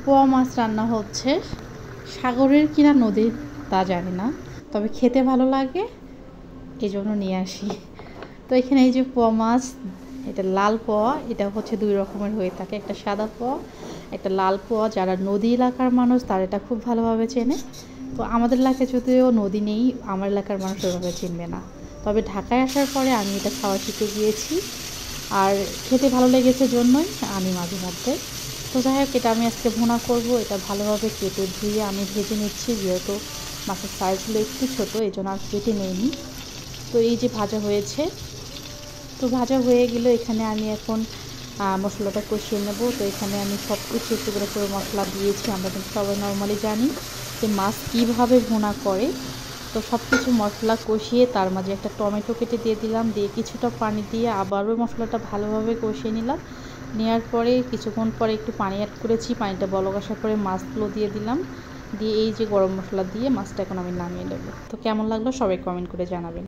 পোয়া মাছ রান্না হচ্ছে, সাগরের কিনা নদীর তা জানি না, তবে খেতে ভালো লাগে এই জন্য নিয়ে আসি। তো এখানে এই যে পোয়া মাছ, এটা লাল পোয়া, এটা হচ্ছে 2 রকমের হয়ে থাকে, একটা সাদা পোয়া, একটা লাল পোয়া। যারা নদী এলাকার মানুষ তারা এটা খুব ভালোভাবে চেনে। তো আমাদের এলাকায় যদিও নদী নেই, আমার এলাকার মানুষ ওইভাবে চিনবে না, তবে ঢাকায় আসার পরে আমি এটা খাওয়া শিখে গিয়েছি, আর খেতে ভালো লেগেছে জন্যই আমি মাঝে মধ্যে। তো যাই হোক, এটা আমি আজকে ভুনা করব। এটা ভালোভাবে কেটে ধুয়ে আমি ভেজে নিচ্ছি, যেহেতু মাছের সাইজগুলো একটু ছোটো এই জন্য আর কেটে নেইনি। তো এই যে ভাজা হয়েছে, তো ভাজা হয়ে গেলে এখানে আমি এখন মশলাটা কষিয়ে নেব। তো এখানে আমি সব কিছু একটু করে মশলা দিয়েছি। আমরা কিন্তু সবাই নর্মালি জানি যে মাছ কীভাবে ভুনা করে। তো সব কিছু মশলা কষিয়ে তার মাঝে একটা টমেটো কেটে দিয়ে দিলাম, দিয়ে কিছুটা পানি দিয়ে আবারও মশলাটা ভালোভাবে কষিয়ে নিলাম। নেওয়ার পরে কিছুক্ষণ পরে একটু পানি অ্যাড করেছি, পানিটা বলক আসার পরে মাছগুলো দিয়ে দিলাম, দিয়ে এই যে গরম মশলা দিয়ে মাছটা এখন আমি নামিয়ে নেব। তো কেমন লাগলো সবাই কমেন্ট করে জানাবেন।